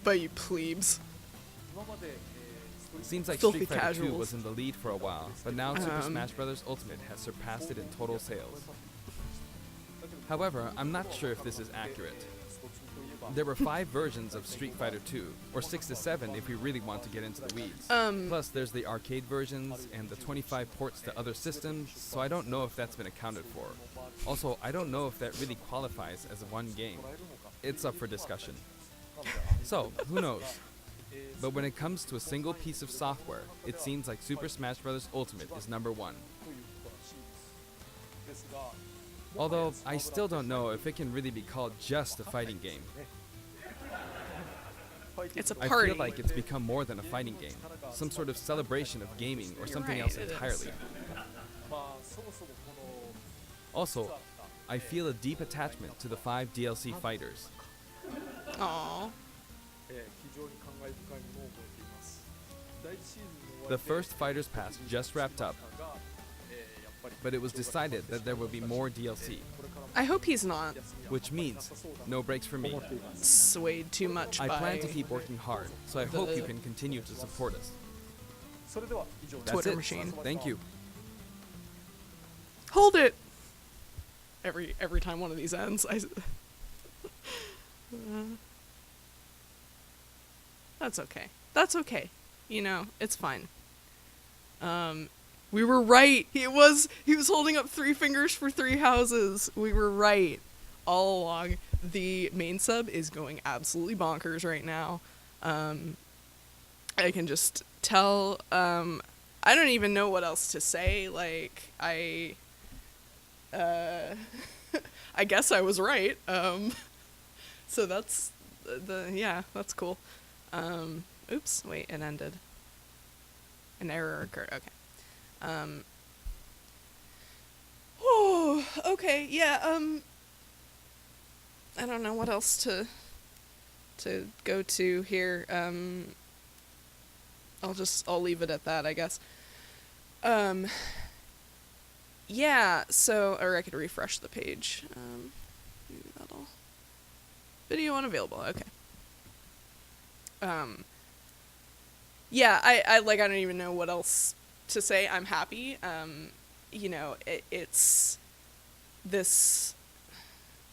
But you plebes. Seems like Filthy Street Fighter 2 casuals. was in the lead for a while, but now Super Um. Smash Bros. Ultimate has surpassed it in total sales. However, I'm not sure if this is accurate. There were 5 versions of Street Fighter 2, or 6 to 7 if we really want to get into the weeds. Plus, there's the arcade versions and the 25 ports to other systems, so I don't know if that's been accounted for. Also, I don't know if that really qualifies as one game. It's up for discussion. So, who knows? But when it comes to a single piece of software, it seems like Super Smash Bros. Ultimate is number one. ということらしいですですが Although, I still don't know if it can really be called just a fighting game. It's a I party. feel like it's become more than a fighting game, some sort of celebration of gaming or something right, else it is. entirely. まあそもそもこの Also, I feel a deep attachment to the 5 DLC fighters. Aw. 非常に感慨深いものを覚えています第一シーズンの The first Fighters Pass just wrapped up, がやっぱり but it was decided that there will be more DLC, これからも I hope he's not which means no breaks for me. 思っています swayed too much I by plan to keep working hard, so I hope you can continue to support us. それでは以上です That's Twitter it. machine. Thank you. Hold it. Every time one of these ends, that's okay. That's okay. You know, it's fine. We were right. He was holding up 3 fingers for 3 houses. We were right all along. The main sub is going absolutely bonkers right now. I can just tell. I don't even know what else to say. Like, I guess I was right. So that's that's cool. Oops, wait, it ended. An error occurred. Okay. Oh, okay, yeah. I don't know what else to go to here. I'll leave it at that, I guess. Yeah, so, or I could refresh the page. Maybe that'll... Video unavailable, okay. Yeah, I don't even know what else to say. I'm happy. You know, it's this...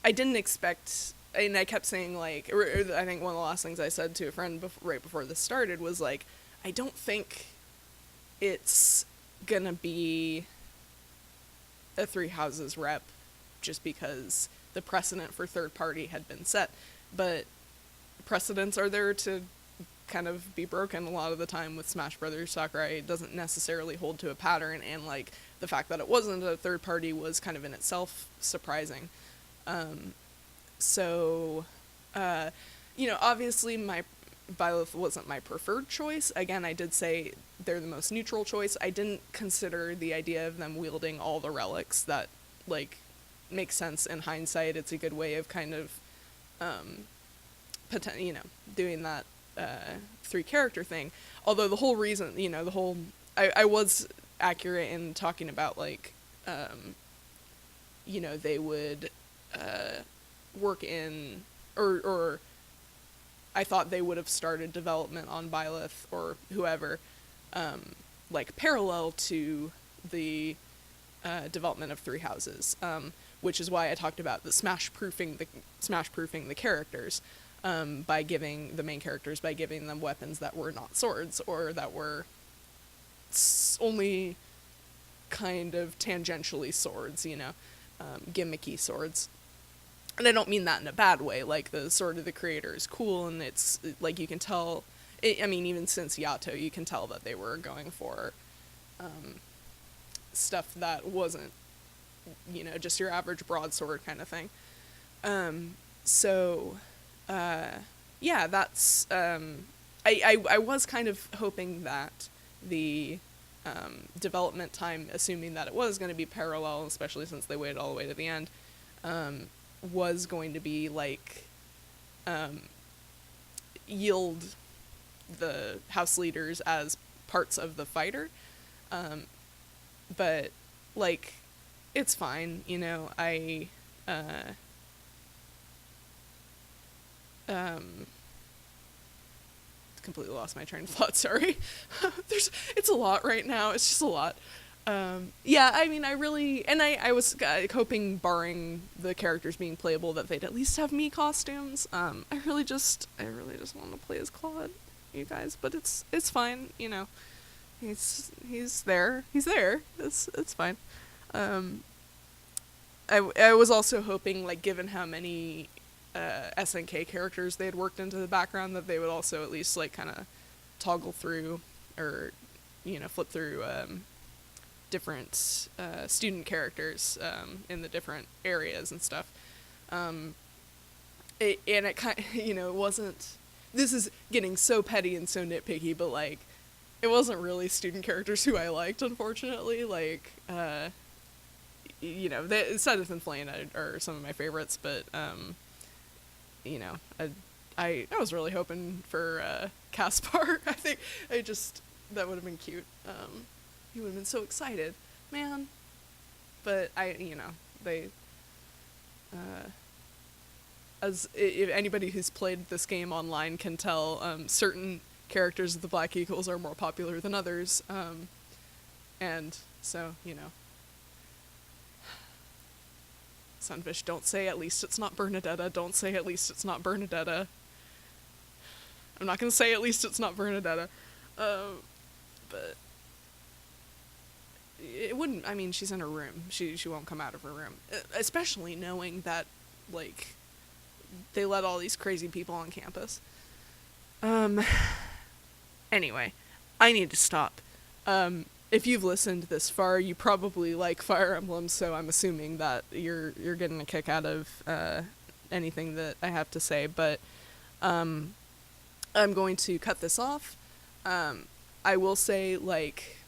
I didn't expect... And I kept saying, like... Or I think one of the last things I said to a friend right before this started was, like, I don't think it's gonna be a 3 Houses rep just because the precedent for third party had been set. But precedents are there to kind of be broken a lot of the time with Smash Brothers. Sakurai doesn't necessarily hold to a pattern, and like the fact that it wasn't a third party was kind of in itself surprising. So you know, obviously my Byleth wasn't my preferred choice. Again, I did say they're the most neutral choice. I didn't consider the idea of them wielding all the relics. That, like, makes sense in hindsight. It's a good way of kind of, you know, doing that 3-character thing. Although the whole reason, you know, I was accurate in talking about, like, you know, they would work in, or I thought they would have started development on Byleth or whoever, like parallel to the development of 3 Houses, which is why I talked about the smash proofing the characters, by giving the main characters, by giving them weapons that were not swords or that were only kind of tangentially swords, you know, gimmicky swords. And I don't mean that in a bad way. Like, the Sword of the Creator is cool, and it's, like, you can tell... I mean, even since Yato, you can tell that they were going for stuff that wasn't, you know, just your average broadsword kind of thing. So, yeah, that's... I was kind of hoping that the development time, assuming that it was going to be parallel, especially since they waited all the way to the end, was going to be, like, yield the house leaders as parts of the fighter. But, like, it's fine, you know, I completely lost my train of thought, sorry. It's a lot right now, it's just a lot. Yeah, I mean, I was hoping, barring the characters being playable, that they'd at least have Mii costumes. I really just want to play as Claude, you guys, but it's fine, you know. He's there. It's fine. I was also hoping, like, given how many SNK characters they had worked into the background that they would also at least like kind of toggle through or flip through different student characters in the different areas and stuff. It kind of, it wasn't, this is getting so petty and so nitpicky, but like it wasn't really student characters who I liked, unfortunately. Like Sedith and Flame are some of my favorites, but I was really hoping for Caspar. I think that would have been cute. He would have been so excited, man. But they as if anybody who's played this game online can tell, certain characters of the Black Eagles are more popular than others, and so Sunfish, don't say at least it's not Bernadetta. Don't say at least it's not Bernadetta. I'm not gonna say at least it's not Bernadetta. But it wouldn't, I mean, she's in her room. She won't come out of her room. Especially knowing that, like, they let all these crazy people on campus. Anyway, I need to stop. If you've listened this far, you probably like Fire Emblem, so I'm assuming that you're getting a kick out of anything that I have to say, but I'm going to cut this off. I will say, like,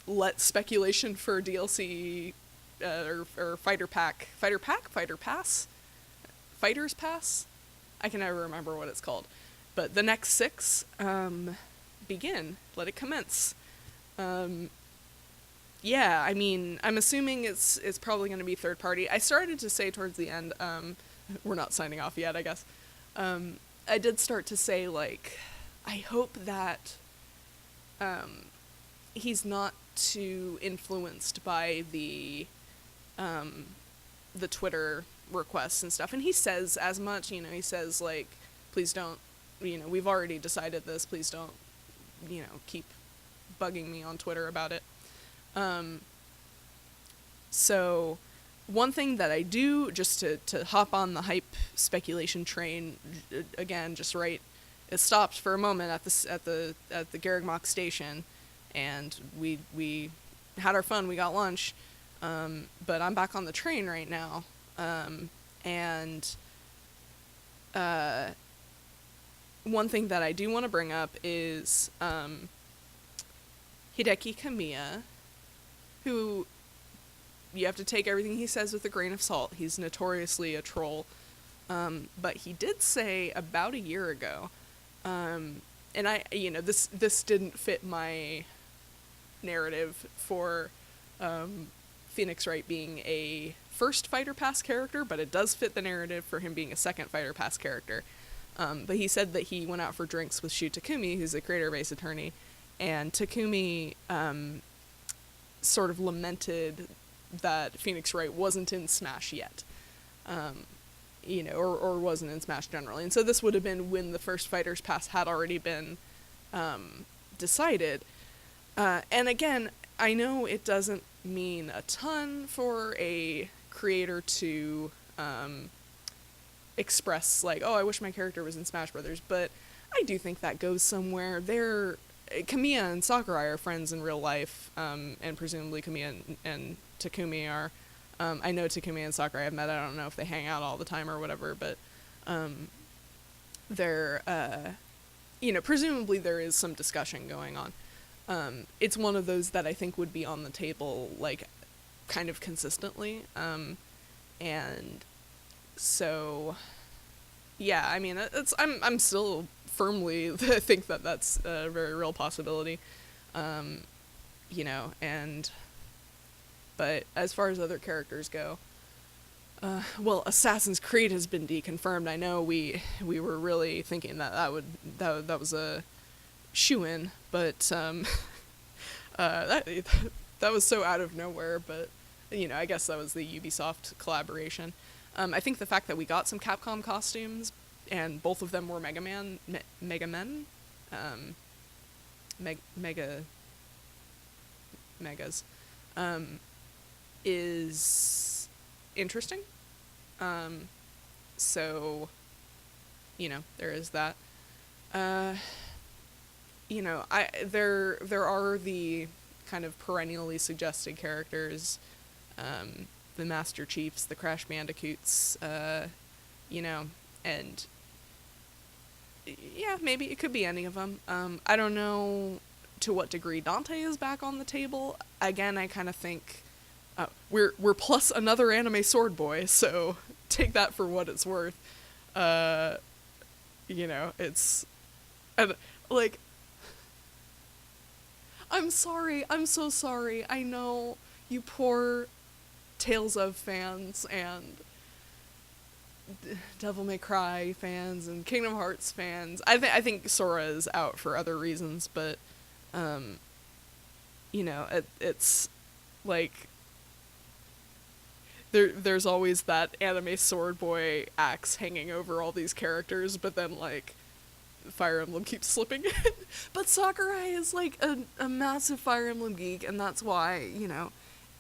let speculation for DLC or Fighter Pass? Fighter's Pass? I can never remember what it's called. But the next 6, begin. Let it commence. Yeah, I mean, I'm assuming it's probably going to be third party. I started to say towards the end, we're not signing off yet, I guess. I did start to say, like, I hope that he's not too influenced by the Twitter requests and stuff. And he says as much, he says, like, please don't, we've already decided this, please don't, keep bugging me on Twitter about it. So one thing that I do, just to hop on the hype speculation train again, just right, it stopped for a moment at the Garrigmock station, and we had our fun, we got lunch, but I'm back on the train right now, and one thing that I do want to bring up is Hideki Kamiya, who you have to take everything he says with a grain of salt. He's notoriously a troll. But he did say about a year ago, and I, this didn't fit my narrative for Phoenix Wright being a first Fighter Pass character, but it does fit the narrative for him being a second Fighter Pass character. But he said that he went out for drinks with Shu Takumi, who's a creator base attorney, and Takumi sort of lamented that Phoenix Wright wasn't in Smash yet, or wasn't in Smash generally. And so this would have been when the first Fighters Pass had already been decided. And again, I know it doesn't mean a ton for a creator to express, like, oh, I wish my character was in Smash Brothers, but I do think that goes somewhere. Kamiya and Sakurai are friends in real life, and presumably Kamiya and Takumi are. I know Takumi and Sakurai have met. I don't know if they hang out all the time or whatever, but they're, presumably there is some discussion going on. It's one of those that I think would be on the table, like, kind of consistently, and so, yeah, I mean, I'm still firmly think that that's a very real possibility, but as far as other characters go, well, Assassin's Creed has been deconfirmed. I know we were really thinking that was a shoo-in, but that was so out of nowhere. But I guess that was the Ubisoft collaboration. I think the fact that we got some Capcom costumes, and both of them were Mega Men, Megas, is interesting. So, there is that. There are the kind of perennially suggested characters, the Master Chiefs, the Crash Bandicoots, and yeah, maybe it could be any of them. I don't know to what degree Dante is back on the table. Again, I kind of think we're plus another anime sword boy, so take that for what it's worth. It's like, I'm sorry, I'm so sorry. I know, you poor Tales of fans and Devil May Cry fans and Kingdom Hearts fans. I think Sora is out for other reasons, but it's like there's always that anime sword boy axe hanging over all these characters, but then like Fire Emblem keeps slipping in. But Sakurai is like a massive Fire Emblem geek, and that's why,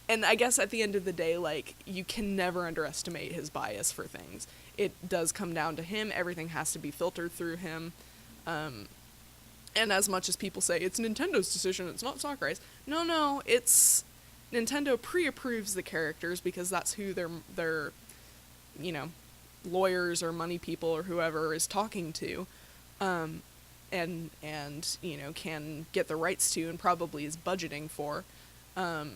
and I guess at the end of the day, like, you can never underestimate his bias for things. It does come down to him. Everything has to be filtered through him. And as much as people say, it's Nintendo's decision, it's not Sakurai's. No, it's Nintendo pre-approves the characters because that's who their lawyers or money people or whoever is talking to. And can get the rights to and probably is budgeting for. But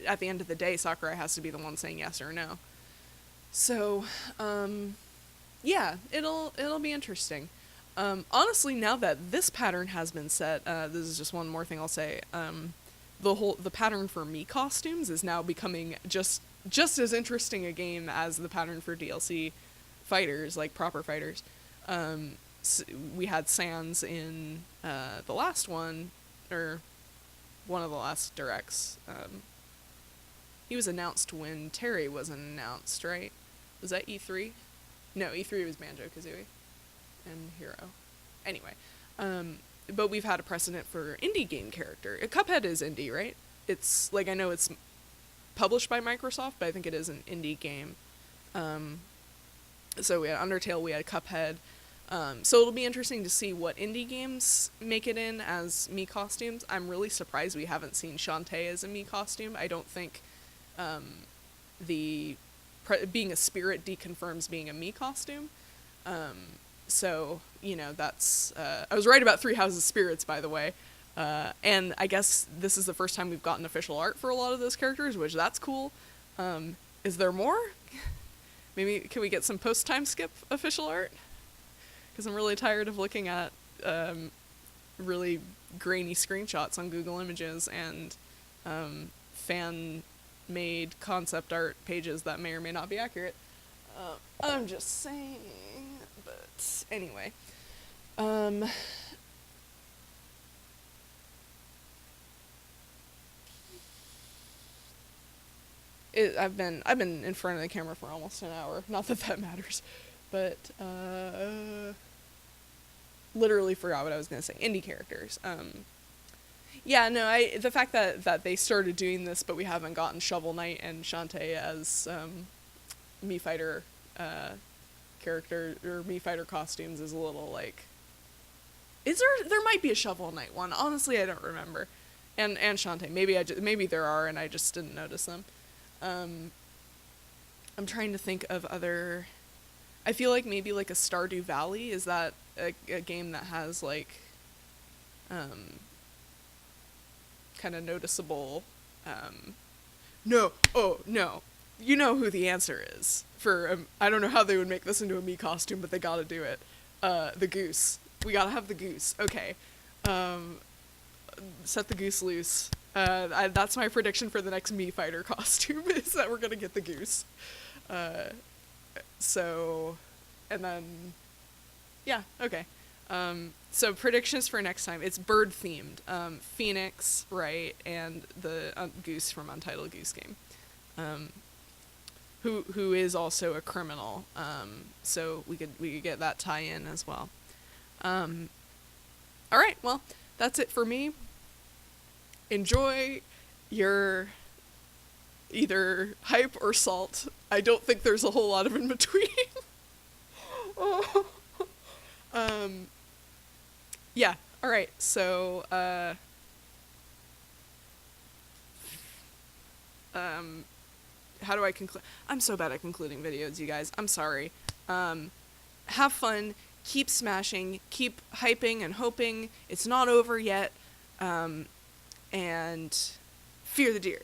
at the end of the day, Sakurai has to be the one saying yes or no. So, yeah, it'll be interesting. Honestly, now that this pattern has been set, this is just one more thing I'll say. The pattern for Mii costumes is now becoming just as interesting a game as the pattern for DLC fighters, like proper fighters. So we had Sans in the last one, or one of the last directs. He was announced when Terry wasn't announced, right? Was that E3? No, E3 was Banjo-Kazooie and Hero. Anyway, but we've had a precedent for indie game character. Cuphead is indie, right? It's, like, I know it's published by Microsoft, but I think it is an indie game. So we had Undertale, we had Cuphead. So it'll be interesting to see what indie games make it in as Mii costumes. I'm really surprised we haven't seen Shantae as a Mii costume. I don't think being a spirit deconfirms being a Mii costume. So, that's... I was right about Three Houses Spirits, by the way. And I guess this is the first time we've gotten official art for a lot of those characters, which that's cool. Is there more? Maybe, can we get some post-time skip official art? Because I'm really tired of looking at really grainy screenshots on Google Images and fan-made concept art pages that may or may not be accurate. I'm just saying, but anyway. I've been in front of the camera for almost an hour. Not that matters, but literally forgot what I was gonna say. Indie characters. Yeah, no, the fact that they started doing this, but we haven't gotten Shovel Knight and Shantae as Mii Fighter character or Mii Fighter costumes is a little like. There might be a Shovel Knight one. Honestly, I don't remember. And Shantae, maybe there are, and I just didn't notice them. I'm trying to think of other. I feel like maybe like a Stardew Valley. Is that a game that has like kind of noticeable no. You know who the answer is for I don't know how they would make this into a Mii costume, but they gotta do it. The goose. We gotta have the goose. Okay. Set the goose loose. That's my prediction for the next Mii Fighter costume, is that we're gonna get the goose. So, and then, yeah, okay. So predictions for next time. It's bird themed. Phoenix, right, and the goose from Untitled Goose Game. Who is also a criminal. So we could get that tie in as well. All right, well, that's it for me. Enjoy your either hype or salt. I don't think there's a whole lot of in between. Yeah, alright, so, how do I conclude? I'm so bad at concluding videos, you guys. I'm sorry. Have fun, keep smashing, keep hyping and hoping. It's not over yet. And fear the deer.